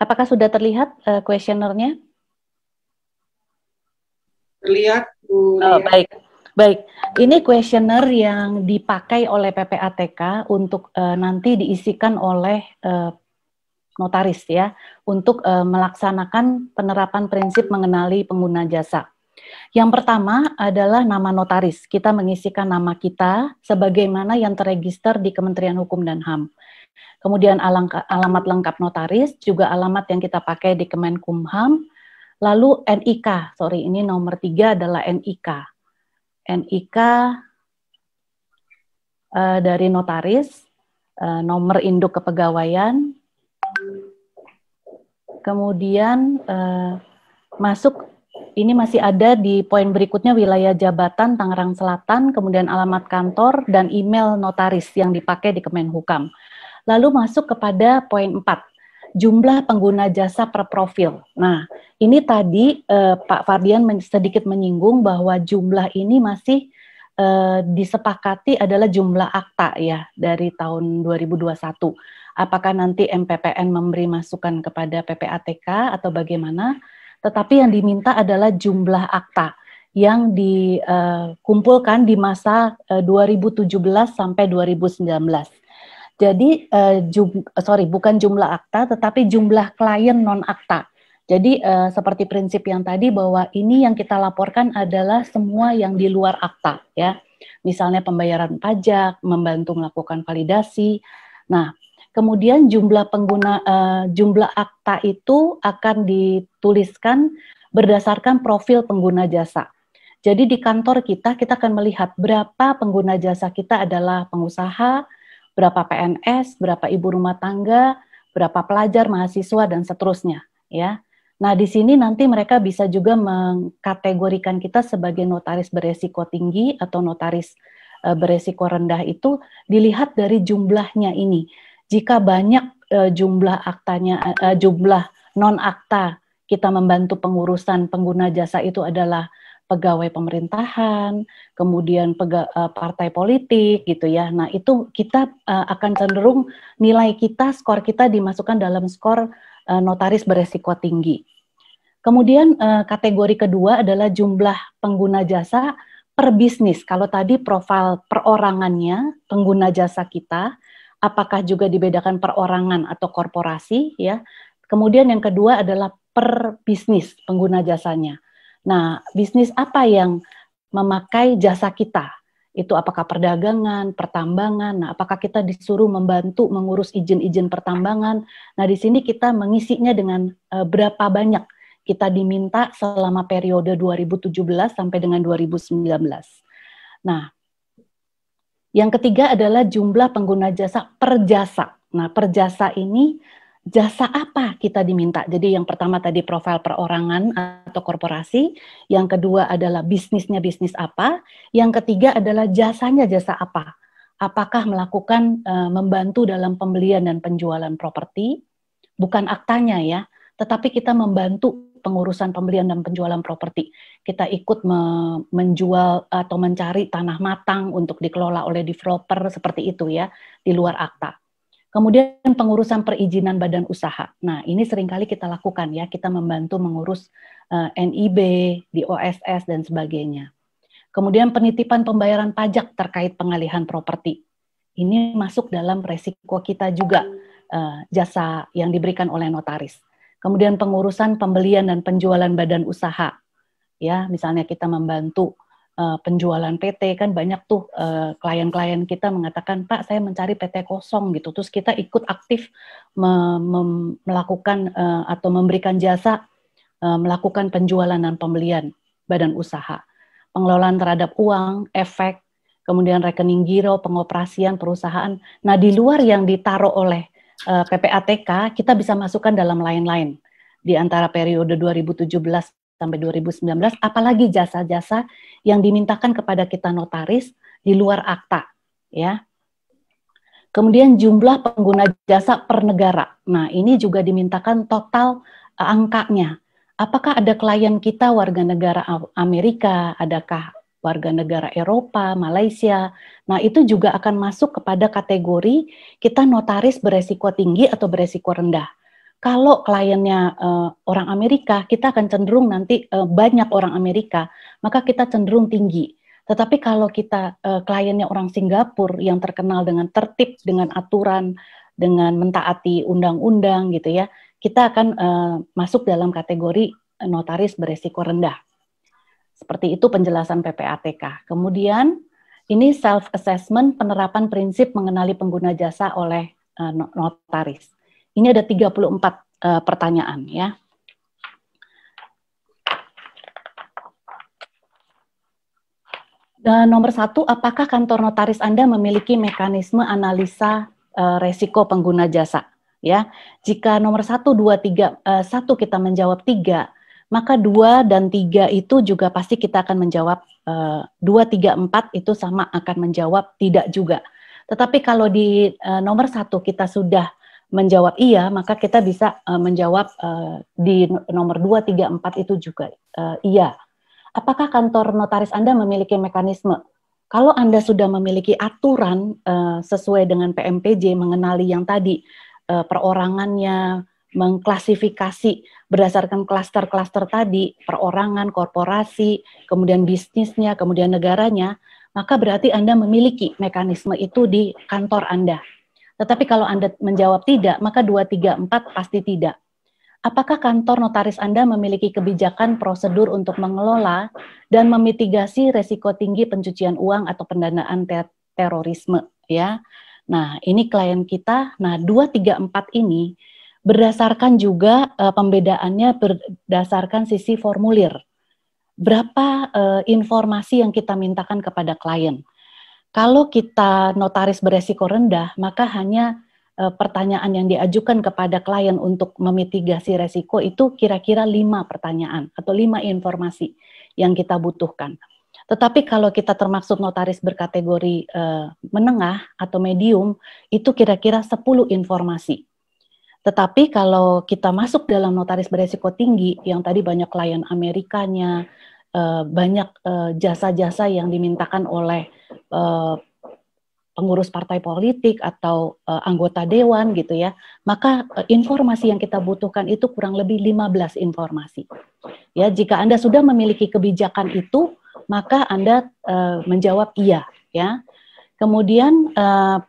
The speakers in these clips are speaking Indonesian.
Apakah sudah terlihat kuesionernya? Terlihat, Bu Oh, Lia. baik. Baik, ini kuesioner yang dipakai oleh PPATK untuk nanti diisikan oleh notaris ya, untuk melaksanakan penerapan prinsip mengenali pengguna jasa. Yang pertama adalah nama notaris. Kita mengisikan nama kita sebagaimana yang terregister di Kementerian Hukum dan HAM. Kemudian alamat lengkap notaris, juga alamat yang kita pakai di Kemenkumham. Lalu NIK, ini nomor 3 adalah NIK. NIK dari notaris, nomor induk kepegawaian, kemudian masuk, ini masih ada di poin berikutnya wilayah jabatan Tangerang Selatan, kemudian alamat kantor dan email notaris yang dipakai di Kemenhukam. Lalu masuk kepada poin 4, jumlah pengguna jasa per profil. Nah, ini tadi Pak Fardian sedikit menyinggung bahwa jumlah ini masih disepakati adalah jumlah akta ya dari tahun 2021. Apakah nanti MPPN memberi masukan kepada PPATK atau bagaimana? Tetapi yang diminta adalah jumlah akta yang dikumpulkan di masa 2017 sampai 2019. Jadi bukan jumlah akta, tetapi jumlah klien non akta. Jadi seperti prinsip yang tadi bahwa ini yang kita laporkan adalah semua yang di luar akta ya. Misalnya pembayaran pajak, membantu melakukan validasi. Nah, kemudian jumlah jumlah akta itu akan dituliskan berdasarkan profil pengguna jasa. Jadi di kantor kita akan melihat berapa pengguna jasa kita adalah pengusaha, berapa PNS, berapa ibu rumah tangga, berapa pelajar, mahasiswa, dan seterusnya ya. Nah, di sini nanti mereka bisa juga mengkategorikan kita sebagai notaris beresiko tinggi atau notaris beresiko rendah itu dilihat dari jumlahnya ini. Jika banyak jumlah aktanya, jumlah non akta kita membantu pengurusan pengguna jasa itu adalah pegawai pemerintahan, kemudian partai politik gitu ya. Nah, itu kita akan cenderung nilai kita, skor kita dimasukkan dalam skor notaris beresiko tinggi. Kemudian kategori kedua adalah jumlah pengguna jasa per bisnis. Kalau tadi profil perorangannya pengguna jasa kita, apakah juga dibedakan perorangan atau korporasi ya. Kemudian yang kedua adalah per bisnis pengguna jasanya. Nah, bisnis apa yang memakai jasa kita? Itu apakah perdagangan, pertambangan, nah apakah kita disuruh membantu mengurus izin-izin pertambangan. Nah, di sini kita mengisinya dengan berapa banyak kita diminta selama periode 2017 sampai dengan 2019. Nah, yang ketiga adalah jumlah pengguna jasa per jasa. Nah, per jasa ini jasa apa kita diminta? Jadi yang pertama tadi profil perorangan atau korporasi, yang kedua adalah bisnisnya bisnis apa, yang ketiga adalah jasanya jasa apa. Apakah melakukan membantu dalam pembelian dan penjualan properti, bukan aktanya ya, tetapi kita membantu pengurusan pembelian dan penjualan properti. Kita ikut menjual atau mencari tanah matang untuk dikelola oleh developer seperti itu ya, di luar akta. Kemudian pengurusan perizinan badan usaha. Nah, ini seringkali kita lakukan ya, kita membantu mengurus NIB, di OSS dan sebagainya. Kemudian penitipan pembayaran pajak terkait pengalihan properti. Ini masuk dalam resiko kita juga, jasa yang diberikan oleh notaris. Kemudian pengurusan pembelian dan penjualan badan usaha. Ya, misalnya kita membantu penjualan PT, kan banyak tuh klien-klien kita mengatakan, Pak saya mencari PT kosong gitu, terus kita ikut aktif melakukan atau memberikan jasa melakukan penjualan dan pembelian badan usaha, pengelolaan terhadap uang, efek, kemudian rekening giro, pengoperasian perusahaan. Nah, di luar yang ditaruh oleh PPATK, kita bisa masukkan dalam lain-lain di antara periode 2017 sampai 2019, apalagi jasa-jasa yang dimintakan kepada kita notaris di luar akta, ya. Kemudian jumlah pengguna jasa per negara. Nah, ini juga dimintakan total angkanya. Apakah ada klien kita warga negara Amerika, adakah warga negara Eropa, Malaysia. Nah, itu juga akan masuk kepada kategori kita notaris beresiko tinggi atau beresiko rendah. Kalau kliennya orang Amerika, kita akan cenderung nanti banyak orang Amerika, maka kita cenderung tinggi. Tetapi kalau kita kliennya orang Singapura yang terkenal dengan tertib, dengan aturan, dengan mentaati undang-undang gitu ya, kita akan masuk dalam kategori notaris beresiko rendah. Seperti itu penjelasan PPATK. Kemudian ini self-assessment penerapan prinsip mengenali pengguna jasa oleh notaris. Ini ada 34 pertanyaan ya. Dan nomor 1, apakah kantor notaris Anda memiliki mekanisme analisa resiko pengguna jasa? Ya, jika nomor 1, 2, 3, 1 kita menjawab 3, maka 2 dan 3 itu juga pasti kita akan menjawab 2, 3, 4 itu sama akan menjawab tidak juga. Tetapi kalau di nomor 1 kita sudah menjawab iya, maka kita bisa menjawab di nomor 2, 3, 4 itu juga iya. Apakah kantor notaris Anda memiliki mekanisme? Kalau Anda sudah memiliki aturan sesuai dengan PMPJ mengenali yang tadi perorangannya, mengklasifikasi berdasarkan klaster-klaster tadi, perorangan, korporasi, kemudian bisnisnya, kemudian negaranya, maka berarti Anda memiliki mekanisme itu di kantor Anda. Tetapi kalau Anda menjawab tidak, maka 2, 3, 4 pasti tidak. Apakah kantor notaris Anda memiliki kebijakan prosedur untuk mengelola dan memitigasi resiko tinggi pencucian uang atau pendanaan terorisme? Ya, nah ini klien kita. Nah 2, 3, 4 ini berdasarkan juga pembedaannya berdasarkan sisi formulir. Berapa informasi yang kita mintakan kepada klien? Kalau kita notaris beresiko rendah, maka hanya pertanyaan yang diajukan kepada klien untuk memitigasi resiko itu kira-kira 5 pertanyaan atau 5 informasi yang kita butuhkan. Tetapi kalau kita termasuk notaris berkategori menengah atau medium, itu kira-kira 10 informasi. Tetapi kalau kita masuk dalam notaris beresiko tinggi, yang tadi banyak klien Amerikanya, banyak jasa-jasa yang dimintakan oleh pengurus partai politik atau anggota dewan gitu ya, maka informasi yang kita butuhkan itu kurang lebih 15 informasi. Ya, jika Anda sudah memiliki kebijakan itu, maka Anda menjawab iya ya. Kemudian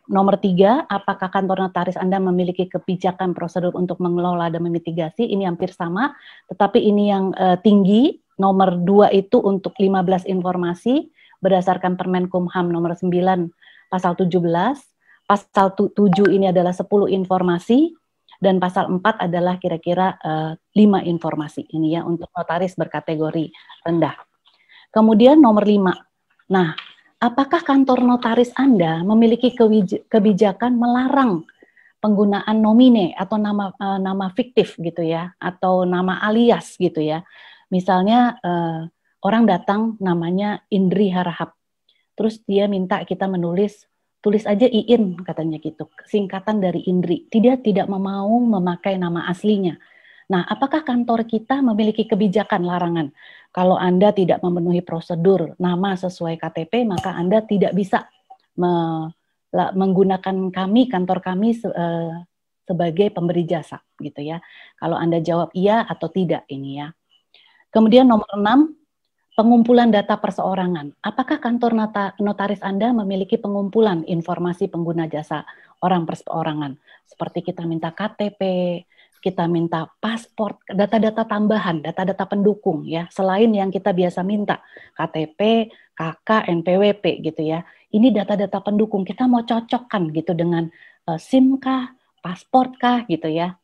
nomor 3, apakah kantor notaris Anda memiliki kebijakan prosedur untuk mengelola dan memitigasi? Ini hampir sama, tetapi ini yang tinggi. Nomor 2 itu untuk 15 informasi berdasarkan Permenkumham nomor 9 pasal 17. Pasal 7 ini adalah 10 informasi dan pasal 4 adalah kira-kira 5 informasi ini ya untuk notaris berkategori rendah. Kemudian nomor 5. Nah, apakah kantor notaris Anda memiliki kebijakan melarang penggunaan nomine atau nama fiktif gitu ya, atau nama alias gitu ya. Misalnya orang datang namanya Indri Harahap, terus dia minta kita tulis aja Iin katanya gitu, singkatan dari Indri. Dia tidak mau memakai nama aslinya. Nah, apakah kantor kita memiliki kebijakan larangan? Kalau Anda tidak memenuhi prosedur nama sesuai KTP, maka Anda tidak bisa menggunakan kantor kami sebagai pemberi jasa gitu ya. Kalau Anda jawab iya atau tidak ini ya. Kemudian nomor 6, pengumpulan data perseorangan. Apakah kantor notaris Anda memiliki pengumpulan informasi pengguna jasa orang perseorangan? Seperti kita minta KTP, kita minta paspor, data-data tambahan, data-data pendukung ya, selain yang kita biasa minta, KTP, KK, NPWP gitu ya. Ini data-data pendukung, kita mau cocokkan gitu dengan SIM kah, paspor kah gitu ya.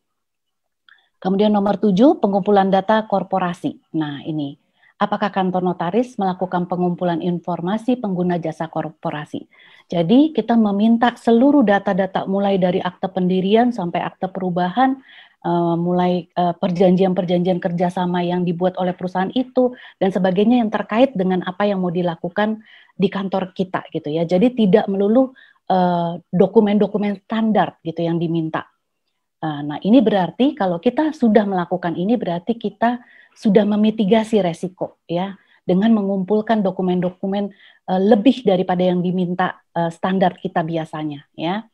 Kemudian nomor 7, pengumpulan data korporasi. Nah ini, apakah kantor notaris melakukan pengumpulan informasi pengguna jasa korporasi? Jadi kita meminta seluruh data-data mulai dari akte pendirian sampai akte perubahan, mulai perjanjian-perjanjian kerjasama yang dibuat oleh perusahaan itu dan sebagainya yang terkait dengan apa yang mau dilakukan di kantor kita gitu ya. Jadi tidak melulu dokumen-dokumen standar gitu yang diminta. Nah, ini berarti kalau kita sudah melakukan ini berarti kita sudah memitigasi resiko ya dengan mengumpulkan dokumen-dokumen lebih daripada yang diminta standar kita biasanya ya.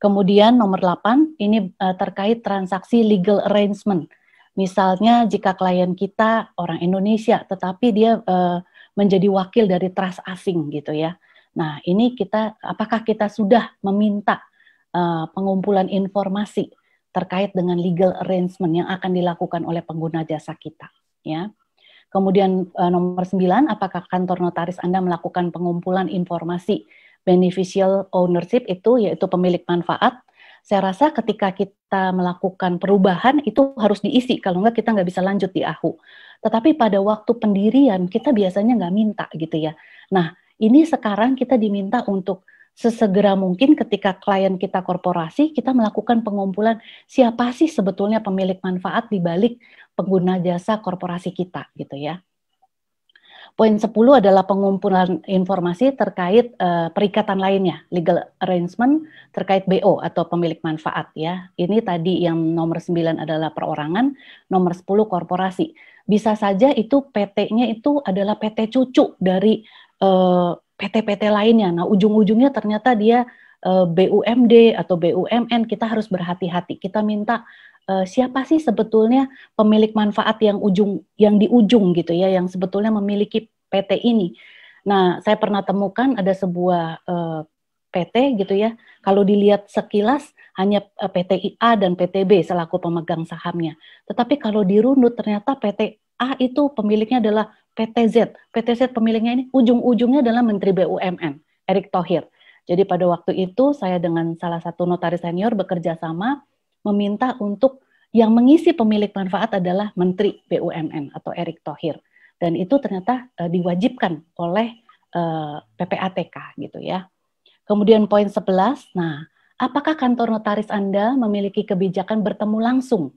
Kemudian nomor 8, ini terkait transaksi legal arrangement. Misalnya jika klien kita orang Indonesia, tetapi dia menjadi wakil dari trust asing gitu ya. Nah, ini apakah kita sudah meminta pengumpulan informasi terkait dengan legal arrangement yang akan dilakukan oleh pengguna jasa kita, ya. Kemudian nomor 9, apakah kantor notaris Anda melakukan pengumpulan informasi beneficial ownership itu, yaitu pemilik manfaat. Saya rasa ketika kita melakukan perubahan itu harus diisi, kalau enggak kita nggak bisa lanjut di AHU. Tetapi pada waktu pendirian kita biasanya nggak minta gitu ya. Nah, ini sekarang kita diminta untuk sesegera mungkin ketika klien kita korporasi, kita melakukan pengumpulan siapa sih sebetulnya pemilik manfaat di balik pengguna jasa korporasi kita gitu ya. Poin 10 adalah pengumpulan informasi terkait perikatan lainnya, legal arrangement terkait BO atau pemilik manfaat ya. Ini tadi yang nomor 9 adalah perorangan, nomor 10 korporasi. Bisa saja itu PT-nya itu adalah PT cucu dari PT-PT lainnya. Nah, ujung-ujungnya ternyata dia BUMD atau BUMN, kita harus berhati-hati. Kita minta siapa sih sebetulnya pemilik manfaat yang di ujung gitu ya, yang sebetulnya memiliki PT ini. Nah, saya pernah temukan ada sebuah PT gitu ya, kalau dilihat sekilas hanya PT A dan PT B selaku pemegang sahamnya. Tetapi kalau dirunut ternyata PT A itu pemiliknya adalah PT Z. PT Z pemiliknya ini ujung-ujungnya adalah Menteri BUMN, Erick Thohir. Jadi pada waktu itu saya dengan salah satu notaris senior bekerja sama meminta untuk yang mengisi pemilik manfaat adalah Menteri BUMN atau Erick Thohir. Dan itu ternyata diwajibkan oleh PPATK gitu ya. Kemudian poin 11, nah apakah kantor notaris Anda memiliki kebijakan bertemu langsung?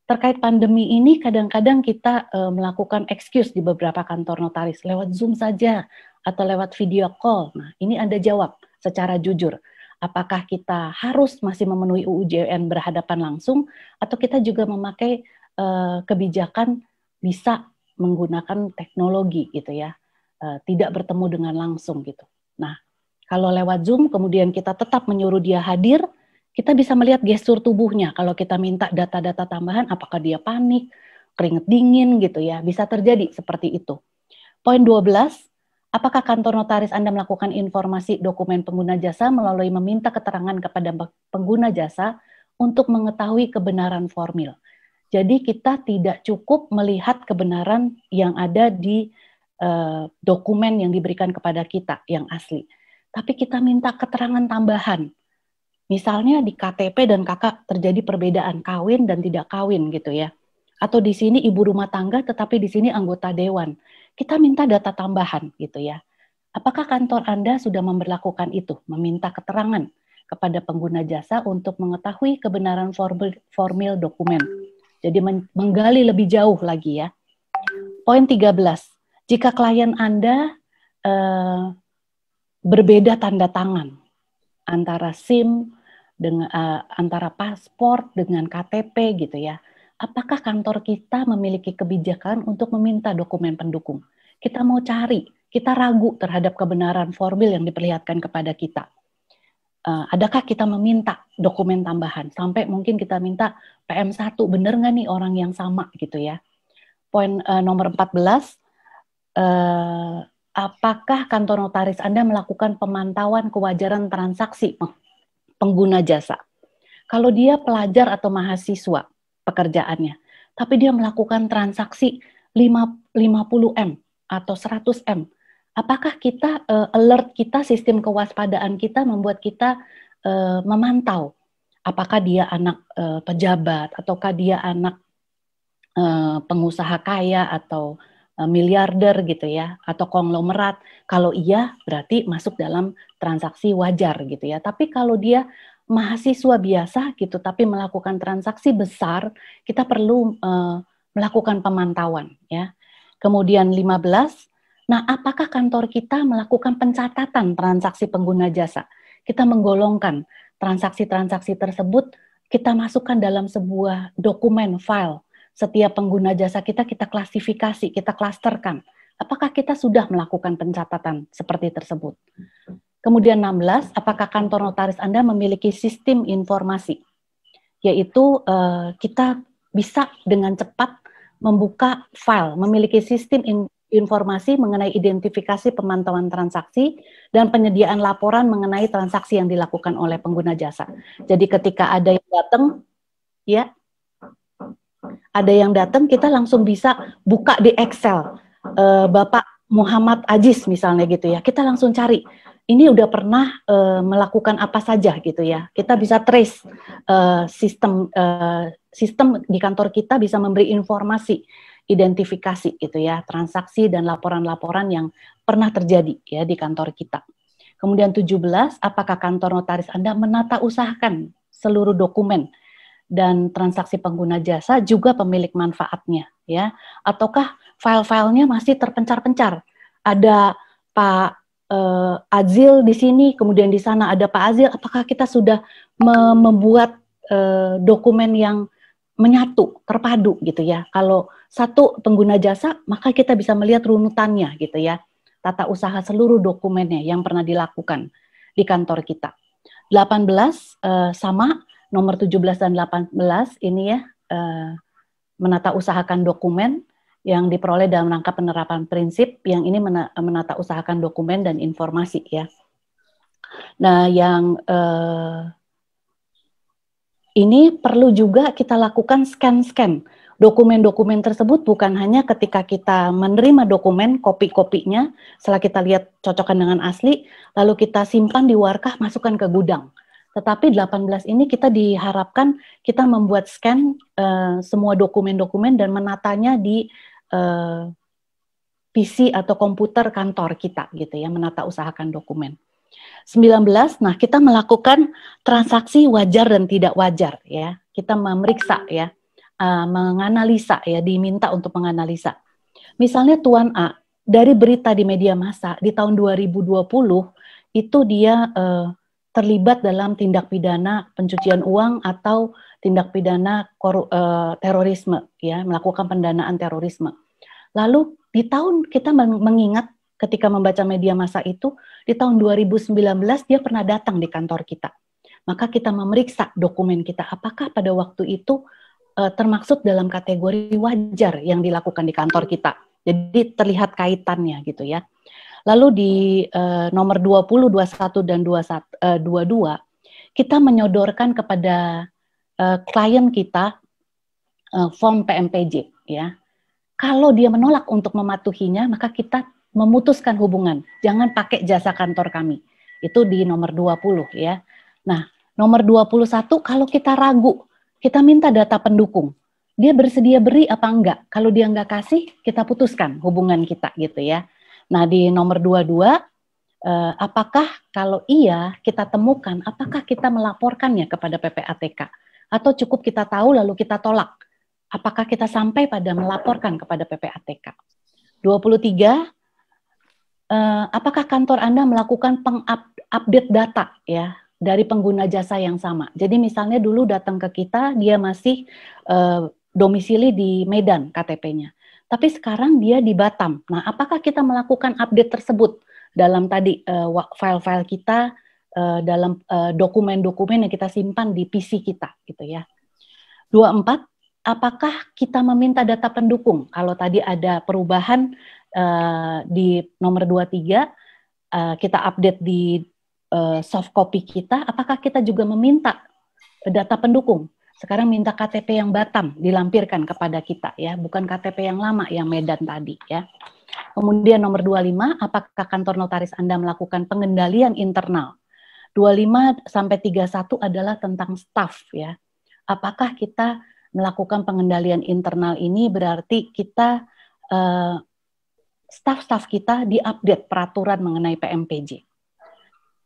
Terkait pandemi ini kadang-kadang kita melakukan excuse di beberapa kantor notaris lewat Zoom saja atau lewat video call. Nah, ini Anda jawab secara jujur. Apakah kita harus masih memenuhi UU JWN berhadapan langsung atau kita juga memakai kebijakan bisa menggunakan teknologi gitu ya, tidak bertemu dengan langsung gitu. Nah, kalau lewat Zoom kemudian kita tetap menyuruh dia hadir, kita bisa melihat gestur tubuhnya. Kalau kita minta data-data tambahan, apakah dia panik, keringat dingin gitu ya, bisa terjadi seperti itu. Poin 12, apakah kantor notaris Anda melakukan informasi dokumen pengguna jasa melalui meminta keterangan kepada pengguna jasa untuk mengetahui kebenaran formil? Jadi kita tidak cukup melihat kebenaran yang ada di dokumen yang diberikan kepada kita yang asli. Tapi kita minta keterangan tambahan. Misalnya di KTP dan KK terjadi perbedaan kawin dan tidak kawin gitu ya. Atau di sini ibu rumah tangga tetapi di sini anggota dewan. Kita minta data tambahan gitu ya. Apakah kantor Anda sudah memberlakukan itu, meminta keterangan kepada pengguna jasa untuk mengetahui kebenaran formil dokumen? Jadi menggali lebih jauh lagi ya. Poin 13, jika klien Anda berbeda tanda tangan antara SIM dengan antara paspor dengan KTP gitu ya. Apakah kantor kita memiliki kebijakan untuk meminta dokumen pendukung? Kita mau cari, kita ragu terhadap kebenaran formil yang diperlihatkan kepada kita. Adakah kita meminta dokumen tambahan? Sampai mungkin kita minta PM1, benar nggak nih orang yang sama gitu ya. Poin nomor 14, apakah kantor notaris Anda melakukan pemantauan kewajaran transaksi pengguna jasa? Kalau dia pelajar atau mahasiswa pekerjaannya, tapi dia melakukan transaksi 50M atau 100M, apakah kita alert kita, sistem kewaspadaan kita membuat kita memantau apakah dia anak pejabat ataukah dia anak pengusaha kaya atau miliarder gitu ya, atau konglomerat. Kalau iya berarti masuk dalam transaksi wajar gitu ya. Tapi kalau dia mahasiswa biasa gitu tapi melakukan transaksi besar, kita perlu melakukan pemantauan ya. Kemudian 15, nah apakah kantor kita melakukan pencatatan transaksi pengguna jasa? Kita menggolongkan transaksi-transaksi tersebut, kita masukkan dalam sebuah dokumen file. Setiap pengguna jasa kita klasifikasi, kita klasterkan. Apakah kita sudah melakukan pencatatan seperti tersebut? Kemudian 16, apakah kantor notaris Anda memiliki sistem informasi? Yaitu kita bisa dengan cepat membuka file, memiliki sistem informasi mengenai identifikasi pemantauan transaksi dan penyediaan laporan mengenai transaksi yang dilakukan oleh pengguna jasa. Jadi ketika ada yang datang, ya, kita langsung bisa buka di Excel. Bapak Muhammad Aziz misalnya gitu ya, kita langsung cari ini udah pernah melakukan apa saja gitu ya. Kita bisa trace sistem di kantor kita bisa memberi informasi, identifikasi gitu ya, transaksi dan laporan-laporan yang pernah terjadi ya di kantor kita. Kemudian 17, apakah kantor notaris Anda menata usahakan seluruh dokumen dan transaksi pengguna jasa juga pemilik manfaatnya ya, ataukah file-filenya masih terpencar-pencar? Ada Pak Azil di sini, kemudian di sana ada Pak Azil, apakah kita sudah membuat dokumen yang menyatu, terpadu gitu ya. Kalau satu pengguna jasa, maka kita bisa melihat runutannya gitu ya. Tata usaha seluruh dokumennya yang pernah dilakukan di kantor kita. 18 sama nomor 17 dan 18 ini ya, menata usahakan dokumen yang diperoleh dalam rangka penerapan prinsip, yang ini menata usahakan dokumen dan informasi ya. Nah, yang ini perlu juga kita lakukan scan-scan dokumen-dokumen tersebut, bukan hanya ketika kita menerima dokumen, kopi-kopinya, setelah kita lihat cocokkan dengan asli, lalu kita simpan di warkah, masukkan ke gudang. Tetapi 18 ini kita diharapkan kita membuat scan semua dokumen-dokumen dan menatanya di PC atau komputer kantor kita gitu ya, menata usahakan dokumen. 19, nah kita melakukan transaksi wajar dan tidak wajar ya. Kita memeriksa ya, menganalisa ya, diminta untuk menganalisa. Misalnya Tuan A, dari berita di media massa di tahun 2020 itu dia terlibat dalam tindak pidana pencucian uang atau tindak pidana terorisme ya, melakukan pendanaan terorisme. Lalu di tahun kita mengingat ketika membaca media massa itu, di tahun 2019 dia pernah datang di kantor kita. Maka kita memeriksa dokumen kita, apakah pada waktu itu termaksud dalam kategori wajar yang dilakukan di kantor kita. Jadi terlihat kaitannya gitu ya. Lalu di nomor 20, 21 dan 22 kita menyodorkan kepada klien kita form PMPJ ya. Kalau dia menolak untuk mematuhinya, maka kita memutuskan hubungan. Jangan pakai jasa kantor kami. Itu di nomor 20 ya. Nah, nomor 21 kalau kita ragu, kita minta data pendukung. Dia bersedia beri apa enggak? Kalau dia enggak kasih, kita putuskan hubungan kita gitu ya. Nah, di nomor 22 apakah kalau iya kita temukan, apakah kita melaporkannya kepada PPATK atau cukup kita tahu lalu kita tolak? Apakah kita sampai pada melaporkan kepada PPATK? 23, apakah kantor Anda melakukan pengupdate data ya dari pengguna jasa yang sama? Jadi misalnya dulu datang ke kita, dia masih domisili di Medan KTP-nya. Tapi sekarang dia di Batam. Nah, apakah kita melakukan update tersebut dalam tadi file-file kita, dalam dokumen-dokumen yang kita simpan di PC kita gitu ya. 24, apakah kita meminta data pendukung? Kalau tadi ada perubahan di nomor 23, kita update di soft copy kita, apakah kita juga meminta data pendukung? Sekarang minta KTP yang Batam dilampirkan kepada kita ya, bukan KTP yang lama yang Medan tadi ya. Kemudian nomor 25, apakah kantor notaris Anda melakukan pengendalian internal? 25 sampai 31 adalah tentang staff ya. Apakah kita melakukan pengendalian internal ini berarti kita staf-staf kita diupdate peraturan mengenai PMPJ.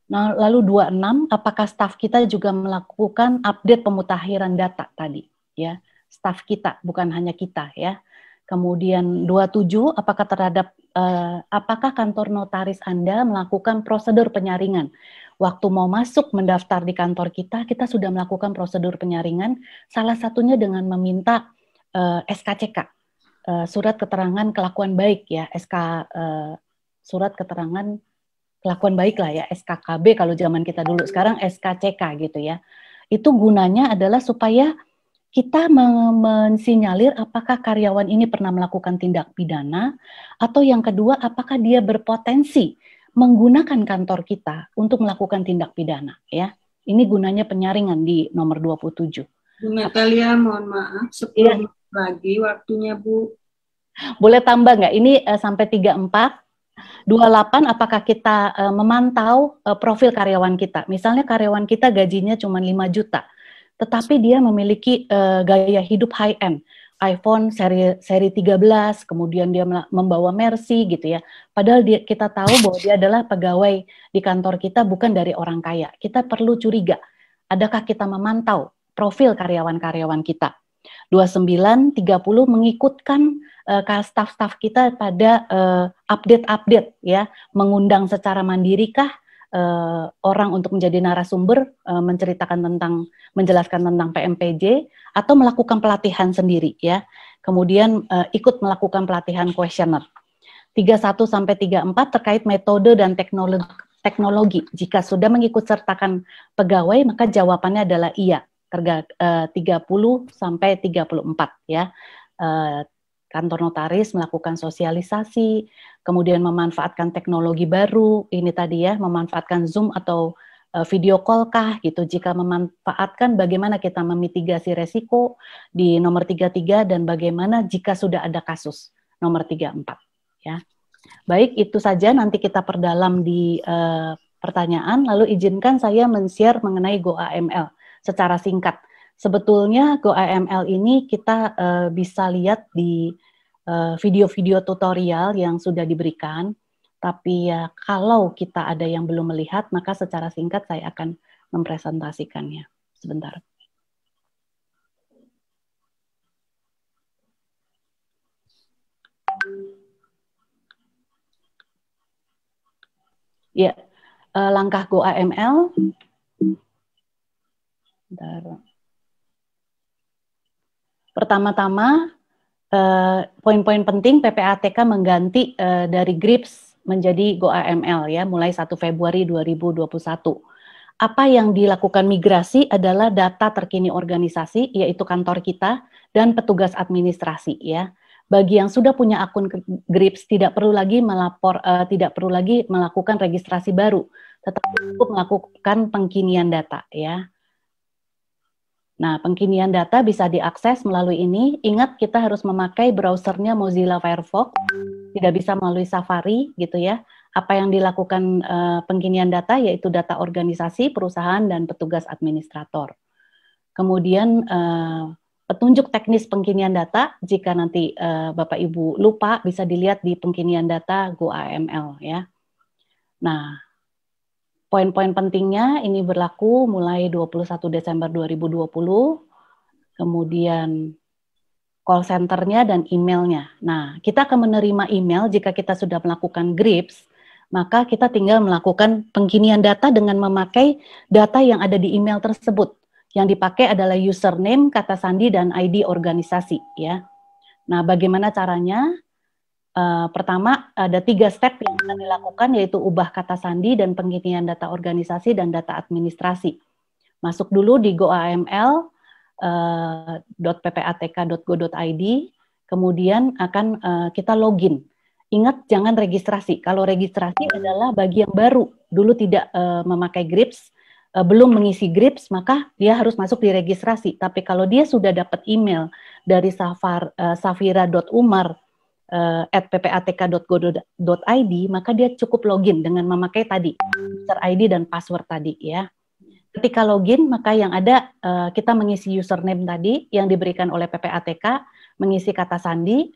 Nah, lalu 26, apakah staf kita juga melakukan update pemutakhiran data tadi ya, staf kita bukan hanya kita ya. Kemudian 27, apakah kantor notaris Anda melakukan prosedur penyaringan? Waktu mau masuk mendaftar di kantor kita sudah melakukan prosedur penyaringan, salah satunya dengan meminta SKCK, surat keterangan kelakuan baik ya, surat keterangan kelakuan baik lah ya, SKKB kalau zaman kita dulu, sekarang SKCK gitu ya. Itu gunanya adalah supaya kita mensinyalir apakah karyawan ini pernah melakukan tindak pidana, atau yang kedua apakah dia berpotensi menggunakan kantor kita untuk melakukan tindak pidana ya. Ini gunanya penyaringan di nomor 27. Bu Natalia, mohon maaf, 10 menit lagi waktunya, Bu. Boleh tambah nggak? Ini sampai 34. 28, apakah kita memantau profil karyawan kita. Misalnya karyawan kita gajinya cuma 5 juta, tetapi dia memiliki gaya hidup high-end, iPhone seri 13, kemudian dia membawa Mercy gitu ya. Padahal kita tahu bahwa dia adalah pegawai di kantor kita, bukan dari orang kaya. Kita perlu curiga, adakah kita memantau profil karyawan-karyawan kita. 29, 30 mengikutkan staf-staf kita pada update-update ya, mengundang secara mandirikah orang untuk menjadi narasumber, menjelaskan tentang PMPJ, atau melakukan pelatihan sendiri ya. Kemudian ikut melakukan pelatihan kuesioner. 31 sampai 34 terkait metode dan teknologi. Jika sudah mengikut sertakan pegawai, maka jawabannya adalah iya. 30 sampai 34 ya. Kantor notaris melakukan sosialisasi, kemudian memanfaatkan teknologi baru, ini tadi ya, memanfaatkan Zoom atau video call kah gitu. Jika memanfaatkan, bagaimana kita memitigasi resiko di nomor 33, dan bagaimana jika sudah ada kasus nomor 34 ya. Baik, itu saja, nanti kita perdalam di pertanyaan. Lalu izinkan saya men-share mengenai GoAML secara singkat. Sebetulnya GoAML ini kita bisa lihat di video-video tutorial yang sudah diberikan, tapi ya kalau kita ada yang belum melihat, maka secara singkat saya akan mempresentasikannya. Sebentar. Ya, langkah GoAML. Pertama-tama, poin-poin penting PPATK mengganti dari GRIPS menjadi GoAML ya, mulai 1 Februari 2021. Apa yang dilakukan migrasi adalah data terkini organisasi, yaitu kantor kita dan petugas administrasi ya. Bagi yang sudah punya akun GRIPS tidak perlu lagi melakukan registrasi baru, tetapi cukup melakukan pengkinian data ya. Nah, pengkinian data bisa diakses melalui ini. Ingat, kita harus memakai browsernya Mozilla Firefox, tidak bisa melalui Safari gitu ya. Apa yang dilakukan pengkinian data yaitu data organisasi, perusahaan, dan petugas administrator. Kemudian petunjuk teknis pengkinian data, jika nanti Bapak Ibu lupa, bisa dilihat di pengkinian data GoAML ya. Nah, poin-poin pentingnya ini berlaku mulai 21 Desember 2020, kemudian call center-nya dan emailnya. Nah, kita akan menerima email jika kita sudah melakukan GRIPS, maka kita tinggal melakukan pengkinian data dengan memakai data yang ada di email tersebut. Yang dipakai adalah username, kata sandi, dan ID organisasi. Ya. Nah, bagaimana caranya? Pertama, ada 3 step yang akan dilakukan, yaitu ubah kata sandi dan pengkinian data organisasi dan data administrasi. Masuk dulu di goaml.ppatk.go.id, kemudian akan kita login. Ingat, jangan registrasi. Kalau registrasi adalah bagi yang baru, dulu tidak memakai GRIPS, belum mengisi GRIPS, maka dia harus masuk di registrasi. Tapi kalau dia sudah dapat email dari safira.umar @ppatk.go.id, maka dia cukup login dengan memakai tadi user ID dan password tadi ya. Ketika login, maka yang ada kita mengisi username tadi yang diberikan oleh PPATK, mengisi kata sandi.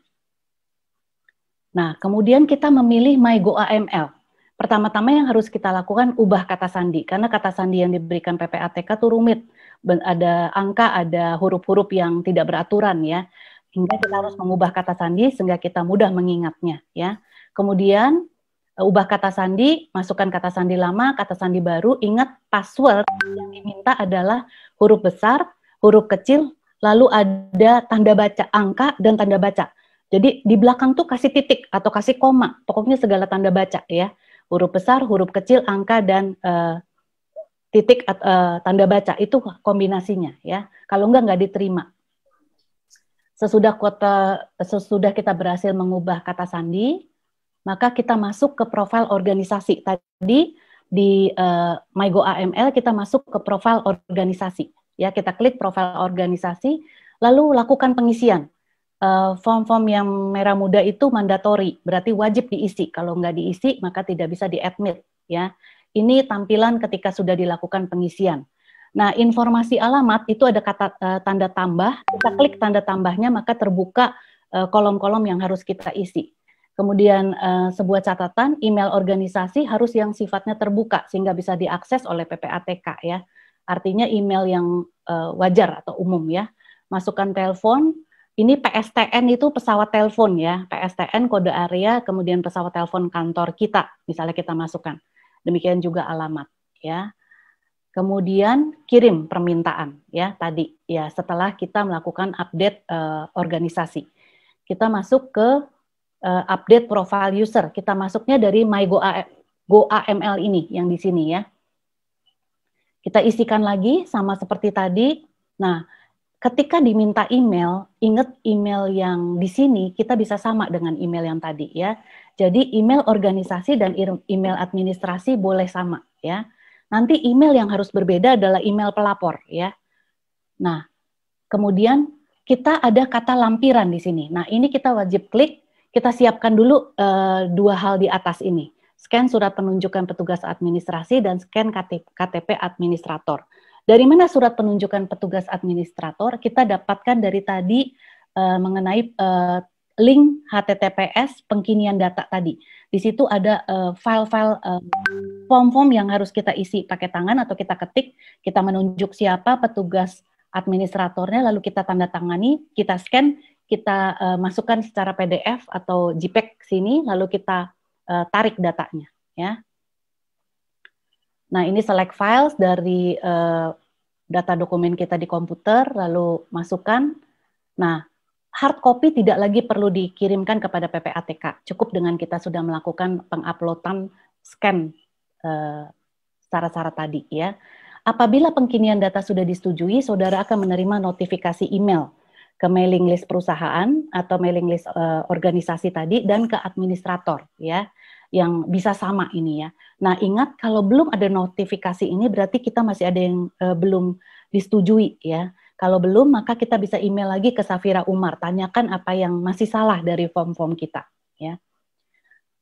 Nah, kemudian kita memilih My GoAML. Pertama-tama yang harus kita lakukan, ubah kata sandi, karena kata sandi yang diberikan PPATK itu rumit, ada angka, ada huruf-huruf yang tidak beraturan ya. Hingga kita harus mengubah kata sandi sehingga kita mudah mengingatnya ya. Kemudian ubah kata sandi, masukkan kata sandi lama, kata sandi baru. Ingat, password yang diminta adalah huruf besar, huruf kecil, lalu ada tanda baca, angka dan tanda baca. Jadi di belakang tuh kasih titik atau kasih koma, pokoknya segala tanda baca ya. huruf besar, huruf kecil, angka, dan titik tanda baca. Itu kombinasinya ya. Kalau nggak diterima. Sesudah kita berhasil mengubah kata sandi, maka kita masuk ke profil organisasi. Tadi di MyGoAML kita masuk ke profil organisasi. Ya, kita klik profil organisasi, lalu lakukan pengisian. Form-form yang merah muda itu mandatori, berarti wajib diisi. Kalau nggak diisi, maka tidak bisa di-admit. Ya, ini tampilan ketika sudah dilakukan pengisian. Nah, informasi alamat itu ada kata tanda tambah. Kita klik tanda tambahnya, maka terbuka kolom-kolom yang harus kita isi. Kemudian sebuah catatan, email organisasi harus yang sifatnya terbuka sehingga bisa diakses oleh PPATK ya. Artinya email yang wajar atau umum ya. Masukkan telepon. Ini PSTN itu pesawat telepon ya, PSTN kode area, kemudian pesawat telepon kantor kita, misalnya kita masukkan. Demikian juga alamat ya. Kemudian kirim permintaan ya tadi ya setelah kita melakukan update organisasi. Kita masuk ke update profile user. Kita masuknya dari MyGoAML ini yang di sini ya. Kita isikan lagi sama seperti tadi. Nah, ketika diminta email, ingat email yang di sini kita bisa sama dengan email yang tadi ya. Jadi email organisasi dan email administrasi boleh sama ya. Nanti email yang harus berbeda adalah email pelapor ya. Nah, kemudian kita ada kata lampiran di sini. Nah, ini kita wajib klik, kita siapkan dulu dua hal di atas ini. Scan surat penunjukan petugas administrasi dan scan KTP administrator. Dari mana surat penunjukan petugas administrator? Kita dapatkan dari tadi mengenai link HTTPS pengkinian data tadi. Di situ ada file-file form-form yang harus kita isi pakai tangan atau kita ketik, kita menunjuk siapa petugas administratornya, lalu kita tanda tangani, kita scan, kita masukkan secara PDF atau JPEG sini, lalu kita tarik datanya. Ya. Nah, ini select files dari data dokumen kita di komputer, lalu masukkan. Nah, hard copy tidak lagi perlu dikirimkan kepada PPATK. Cukup dengan kita sudah melakukan penguploadan scan syarat-syarat tadi. Ya. Apabila pengkinian data sudah disetujui, saudara akan menerima notifikasi email ke mailing list perusahaan atau mailing list organisasi tadi dan ke administrator. Ya. Yang bisa sama ini ya. Nah, ingat kalau belum ada notifikasi ini berarti kita masih ada yang belum disetujui ya. Kalau belum maka kita bisa email lagi ke Safira Umar, tanyakan apa yang masih salah dari form-form kita ya.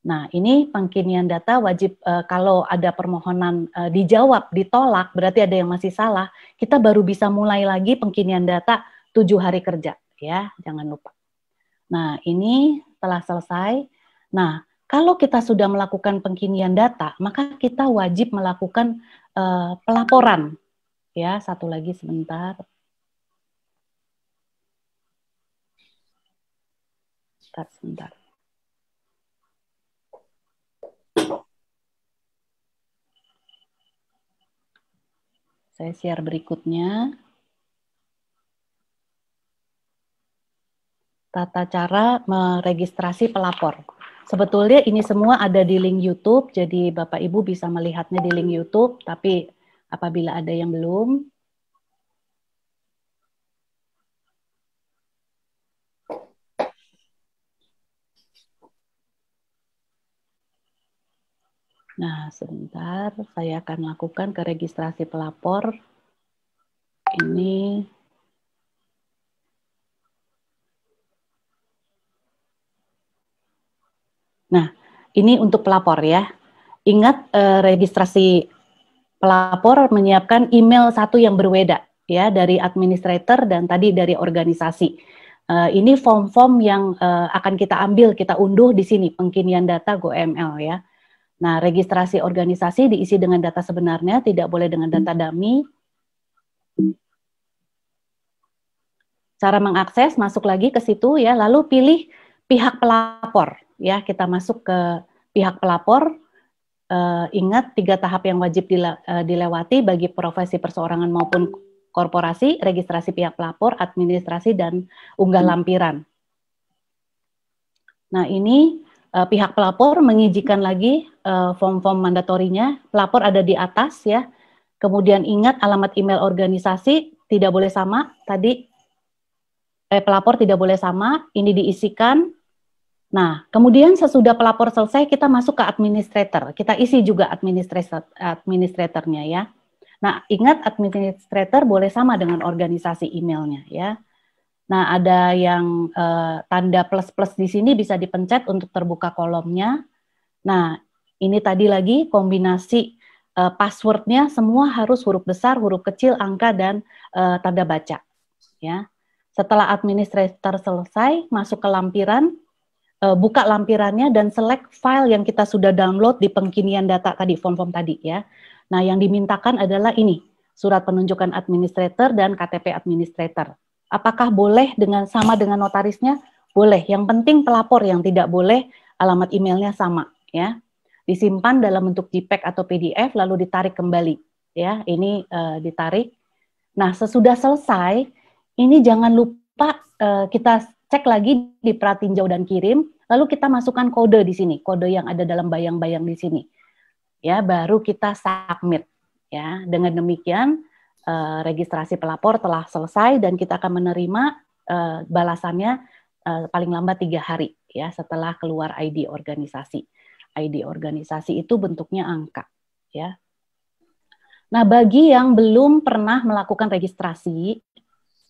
Nah, ini pengkinian data wajib kalau ada permohonan dijawab, ditolak, berarti ada yang masih salah, kita baru bisa mulai lagi pengkinian data 7 hari kerja ya, jangan lupa. Nah, ini telah selesai. Nah, kalau kita sudah melakukan pengkinian data, maka kita wajib melakukan pelaporan. Ya, satu lagi sebentar. Sebentar. Saya share berikutnya. Tata cara meregistrasi pelapor. Sebetulnya ini semua ada di link YouTube, jadi Bapak Ibu bisa melihatnya di link YouTube, tapi apabila ada yang belum, nah sebentar, saya akan lakukan ke registrasi pelapor. Ini nah, ini untuk pelapor ya. Ingat registrasi pelapor menyiapkan email satu yang berbeda ya dari administrator dan tadi dari organisasi. Ini form-form yang akan kita ambil, kita unduh di sini pengkinian data GoML ya. Nah, registrasi organisasi diisi dengan data sebenarnya, tidak boleh dengan data dummy. Cara mengakses, masuk lagi ke situ ya, lalu pilih pihak pelapor ya, kita masuk ke pihak pelapor. Ingat 3 tahap yang wajib dilewati bagi profesi perseorangan maupun korporasi, registrasi pihak pelapor, administrasi, dan unggah lampiran. Nah, ini pihak pelapor mengizinkan lagi form-form mandatorinya. Pelapor ada di atas ya. Kemudian ingat alamat email organisasi tidak boleh sama. Tadi pelapor tidak boleh sama. Ini diisikan. Nah, kemudian sesudah pelapor selesai kita masuk ke administrator. Kita isi juga administratornya ya. Nah, ingat administrator boleh sama dengan organisasi emailnya ya. Nah, ada yang tanda plus-plus di sini bisa dipencet untuk terbuka kolomnya. Nah, ini tadi lagi kombinasi passwordnya semua harus huruf besar, huruf kecil, angka, dan tanda baca. Ya. Setelah administrator selesai, masuk ke lampiran, buka lampirannya dan select file yang kita sudah download di pengkinian data tadi, form-form tadi ya. Nah, yang dimintakan adalah ini, surat penunjukan administrator dan KTP administrator. Apakah boleh sama dengan notarisnya? Boleh. Yang penting pelapor yang tidak boleh alamat emailnya sama ya. Disimpan dalam bentuk JPEG atau PDF lalu ditarik kembali ya. Ini ditarik. Nah, sesudah selesai ini jangan lupa kita cek lagi di pratinjau dan kirim, lalu kita masukkan kode di sini, kode yang ada dalam bayang-bayang di sini. Ya, baru kita submit ya. Dengan demikian registrasi pelapor telah selesai dan kita akan menerima balasannya paling lambat 3 hari ya setelah keluar ID organisasi. ID organisasi itu bentuknya angka ya. Nah, bagi yang belum pernah melakukan registrasi,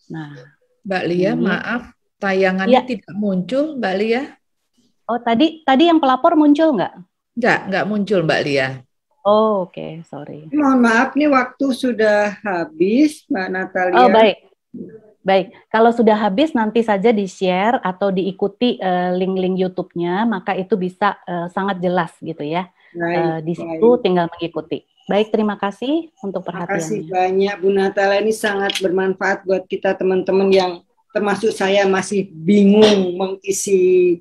nah Mbak Lia, maaf tayangannya tidak muncul, Mbak Lia. Oh, tadi yang pelapor muncul nggak? Nggak muncul Mbak Lia. Oh, oke, sorry. Mohon maaf nih waktu sudah habis, Mbak Natalia. Oh, baik. Kalau sudah habis nanti saja di-share atau diikuti link-link YouTube-nya, maka itu bisa sangat jelas gitu ya. Di situ tinggal mengikuti. Baik, terima kasih untuk perhatiannya. Terima kasih banyak Bu Natalia, ini sangat bermanfaat buat kita teman-teman yang termasuk saya masih bingung mengisi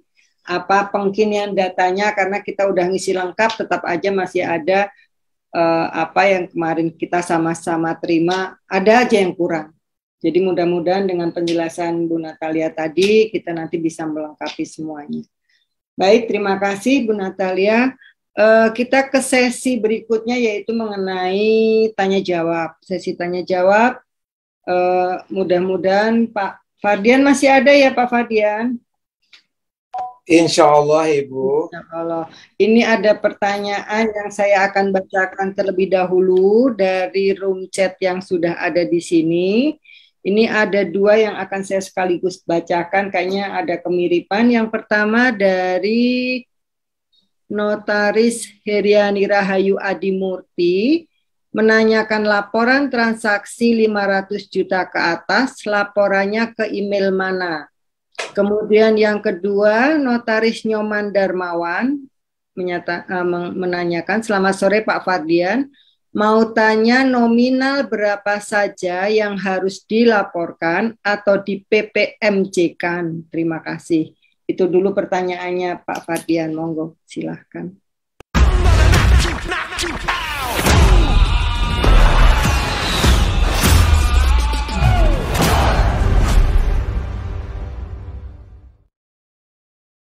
pengkinian datanya karena kita udah ngisi lengkap, tetap aja masih ada apa yang kemarin kita sama-sama terima, ada aja yang kurang. Jadi mudah-mudahan dengan penjelasan Bu Natalia tadi kita nanti bisa melengkapi semuanya. Baik, terima kasih Bu Natalia. Kita ke sesi berikutnya yaitu mengenai tanya jawab. Sesi tanya jawab. Mudah-mudahan Pak Fardian masih ada ya Pak Fardian? Insya Allah Ibu. Insya Allah. Ini ada pertanyaan yang saya akan bacakan terlebih dahulu dari room chat yang sudah ada di sini. Ini ada 2 yang akan saya sekaligus bacakan, kayaknya ada kemiripan. Yang pertama dari Notaris Heriani Rahayu Adimurti, menanyakan laporan transaksi 500 juta ke atas, laporannya ke email mana? Kemudian yang kedua, Notaris Nyoman Darmawan menanyakan, selamat sore Pak Fardian, mau tanya nominal berapa saja yang harus dilaporkan atau di PPMJ-kan? Terima kasih. Itu dulu pertanyaannya Pak Fardian, monggo silahkan.